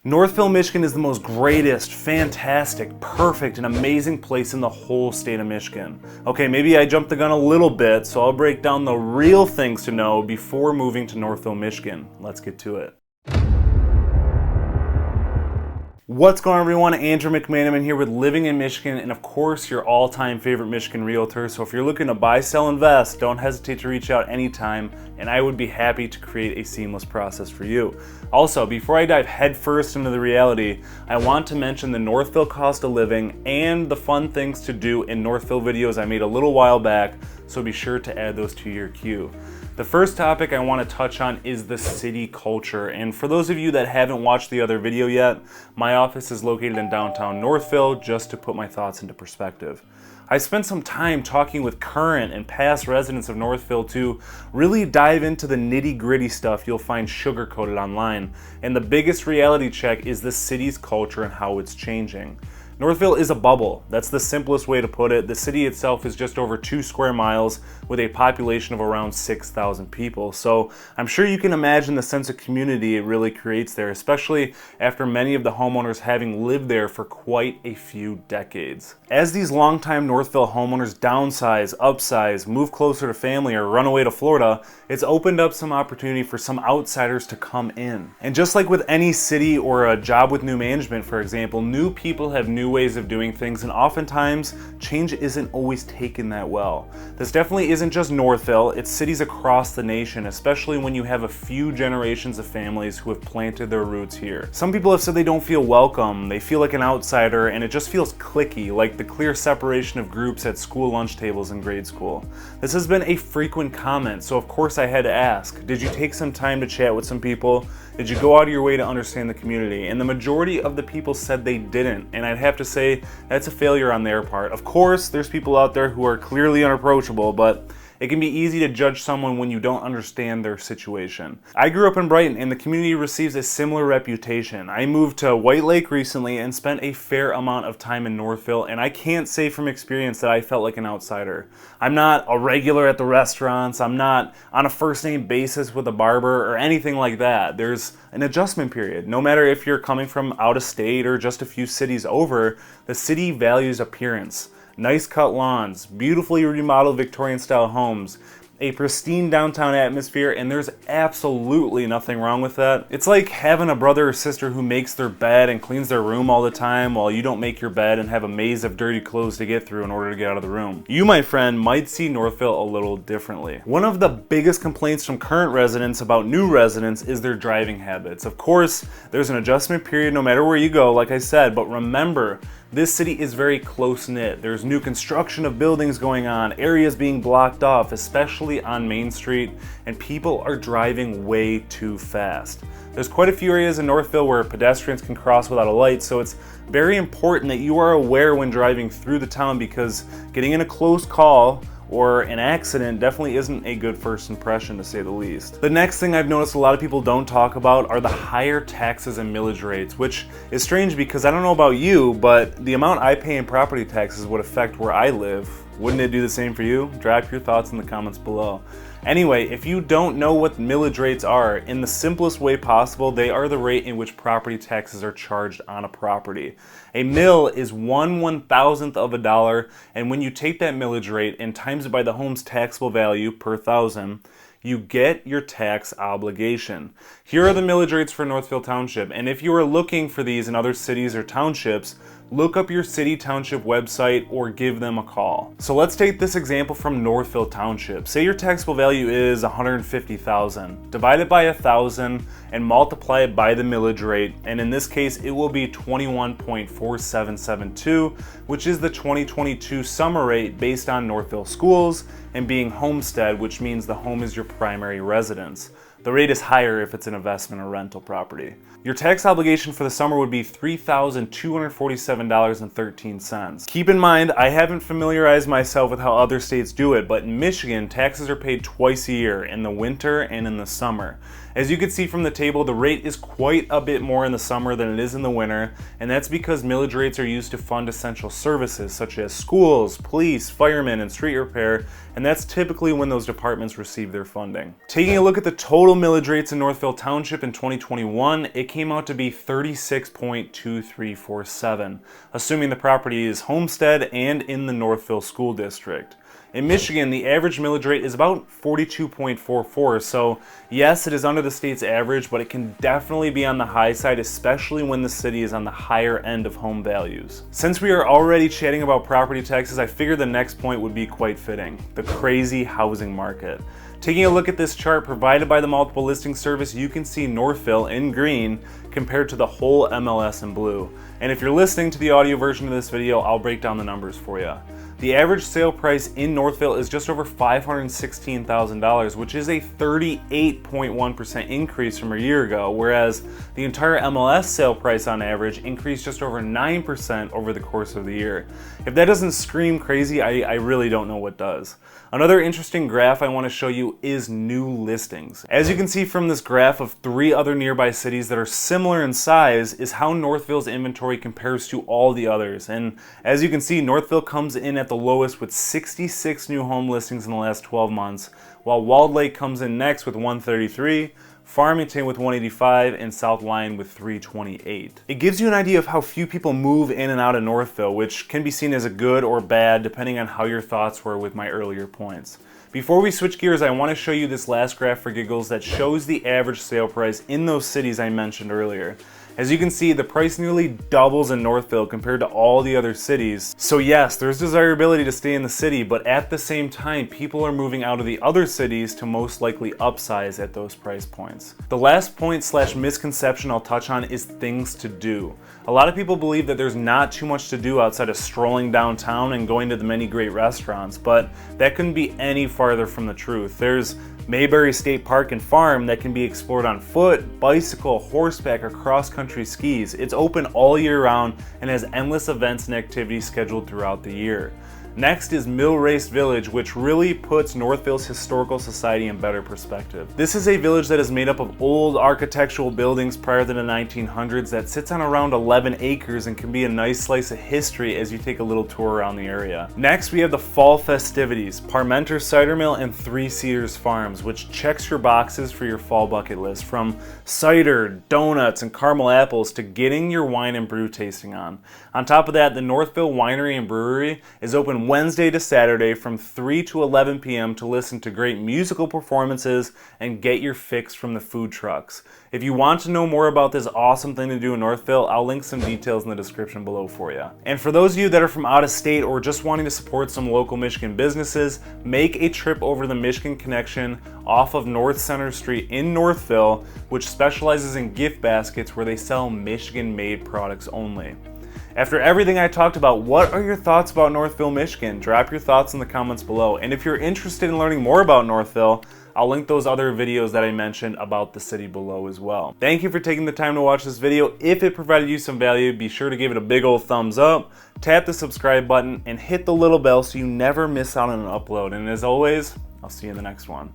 Northville, Michigan is the most greatest, fantastic, perfect, and amazing place in the whole state of Michigan. Okay, maybe I jumped the gun a little bit, so I'll break down the real things to know before moving to Northville, Michigan. Let's get to it. What's going on, everyone? Andrew McManaman here with Living in Michigan, and of course your all-time favorite Michigan realtor. So if you're looking to buy, sell, invest, don't hesitate to reach out anytime, and I would be happy to create a seamless process for you. Also, before I dive headfirst into the reality, I want to mention the Northville cost of living and the fun things to do in Northville videos I made a little while back, so be sure to add those to your queue. The first topic I want to touch on is the city culture, and for those of you that haven't watched the other video yet, my office is located in downtown Northville, just to put my thoughts into perspective. I spent some time talking with current and past residents of Northville to really dive into the nitty-gritty stuff you'll find sugar-coated online, and the biggest reality check is the city's culture and how it's changing. Northville is a bubble. That's the simplest way to put it. The city itself is just over 2 square miles with a population of around 6,000 people. So I'm sure you can imagine the sense of community it really creates there, especially after many of the homeowners having lived there for quite a few decades. As these longtime Northville homeowners downsize, upsize, move closer to family, or run away to Florida, it's opened up some opportunity for some outsiders to come in. And just like with any city or a job with new management, for example, new people have new ways of doing things, and oftentimes change isn't always taken that well. This definitely isn't just Northville, it's cities across the nation, especially when you have a few generations of families who have planted their roots here. Some people have said they don't feel welcome, they feel like an outsider, and it just feels cliquey, like the clear separation of groups at school lunch tables in grade school. This has been a frequent comment, so of course I had to ask, did you take some time to chat with some people? Did you go out of your way to understand the community? And the majority of the people said they didn't, and I'd have to say that's a failure on their part. Of course, there's people out there who are clearly unapproachable, but it can be easy to judge someone when you don't understand their situation. I grew up in Brighton, and the community receives a similar reputation. I moved to White Lake recently and spent a fair amount of time in Northville, and I can't say from experience that I felt like an outsider. I'm not a regular at the restaurants, I'm not on a first name basis with a barber or anything like that. There's an adjustment period. No matter if you're coming from out of state or just a few cities over, the city values appearance. Nice cut lawns, beautifully remodeled Victorian-style homes, a pristine downtown atmosphere, and there's absolutely nothing wrong with that. It's like having a brother or sister who makes their bed and cleans their room all the time while you don't make your bed and have a maze of dirty clothes to get through in order to get out of the room. You, my friend, might see Northville a little differently. One of the biggest complaints from current residents about new residents is their driving habits. Of course, there's an adjustment period no matter where you go, like I said, but remember, this city is very close-knit. There's new construction of buildings going on, areas being blocked off, especially on Main Street, and people are driving way too fast. There's quite a few areas in Northville where pedestrians can cross without a light, so it's very important that you are aware when driving through the town, because getting in a close call or an accident definitely isn't a good first impression, to say the least. The next thing I've noticed a lot of people don't talk about are the higher taxes and millage rates, which is strange because I don't know about you, but the amount I pay in property taxes would affect where I live. Wouldn't it do the same for you? Drop your thoughts in the comments below. Anyway, if you don't know what millage rates are, in the simplest way possible, they are the rate in which property taxes are charged on a property. A mill is 1/1000th of a dollar, and when you take that millage rate and times it by the home's taxable value per thousand, you get your tax obligation. Here are the millage rates for Northville Township, and if you are looking for these in other cities or townships, look up your city township website or give them a call. So let's take this example from Northville Township. Say your taxable value is $150,000. Divide it by 1,000 and multiply it by the millage rate, and in this case it will be 21.4772, which is the 2022 summer rate based on Northville schools and being homestead, which means the home is your primary residence. The rate is higher if it's an investment or rental property. Your tax obligation for the summer would be $3,247.13. Keep in mind, I haven't familiarized myself with how other states do it, but in Michigan, taxes are paid twice a year, in the winter and in the summer. As you can see from the table, the rate is quite a bit more in the summer than it is in the winter, and that's because millage rates are used to fund essential services such as schools, police, firemen, and street repair, and that's typically when those departments receive their funding. Taking a look at the total millage rates in Northville Township in 2021, it came out to be 36.2347, assuming the property is homestead and in the Northville School District. In Michigan, the average millage rate is about 42.44, so yes, it is under the state's average, but it can definitely be on the high side, especially when the city is on the higher end of home values. Since we are already chatting about property taxes, I figured the next point would be quite fitting: the crazy housing market. Taking a look at this chart provided by the multiple listing service, you can see Northville in green compared to the whole MLS in blue. And if you're listening to the audio version of this video, I'll break down the numbers for you. The average sale price in Northville is just over $516,000, which is a 38.1% increase from a year ago, whereas the entire MLS sale price on average increased just over 9% over the course of the year. If that doesn't scream crazy, I really don't know what does. Another interesting graph I want to show you is new listings. As you can see from this graph of 3 other nearby cities that are similar in size is how Northville's inventory compares to all the others. And as you can see, Northville comes in at the lowest with 66 new home listings in the last 12 months, while Walled Lake comes in next with 133, Farmington with 185, and South Lyon with 328. It gives you an idea of how few people move in and out of Northville, which can be seen as a good or bad depending on how your thoughts were with my earlier points. Before we switch gears, I want to show you this last graph for giggles that shows the average sale price in those cities I mentioned earlier. As you can see, the price nearly doubles in Northville compared to all the other cities. So yes, there's desirability to stay in the city, but at the same time, people are moving out of the other cities to most likely upsize at those price points. The last point / misconception I'll touch on is things to do. A lot of people believe that there's not too much to do outside of strolling downtown and going to the many great restaurants, but that couldn't be any farther from the truth. There's Mayberry State Park and Farm that can be explored on foot, bicycle, horseback, or cross-country skis. It's open all year round and has endless events and activities scheduled throughout the year. Next is Mill Race Village, which really puts Northville's historical society in better perspective. This is a village that is made up of old architectural buildings prior to the 1900s that sits on around 11 acres and can be a nice slice of history as you take a little tour around the area. Next, we have the fall festivities, Parmenter Cider Mill and Three Cedars Farms, which checks your boxes for your fall bucket list, from cider, donuts, and caramel apples to getting your wine and brew tasting on. On top of that, the Northville Winery and Brewery is open Wednesday to Saturday from 3 to 11 p.m. to listen to great musical performances and get your fix from the food trucks. If you want to know more about this awesome thing to do in Northville, I'll link some details in the description below for you. And for those of you that are from out of state or just wanting to support some local Michigan businesses, make a trip over the Michigan Connection off of North Center Street in Northville, which specializes in gift baskets where they sell Michigan-made products only. After everything I talked about, what are your thoughts about Northville, Michigan? Drop your thoughts in the comments below. And if you're interested in learning more about Northville, I'll link those other videos that I mentioned about the city below as well. Thank you for taking the time to watch this video. If it provided you some value, be sure to give it a big old thumbs up, tap the subscribe button, and hit the little bell so you never miss out on an upload. And as always, I'll see you in the next one.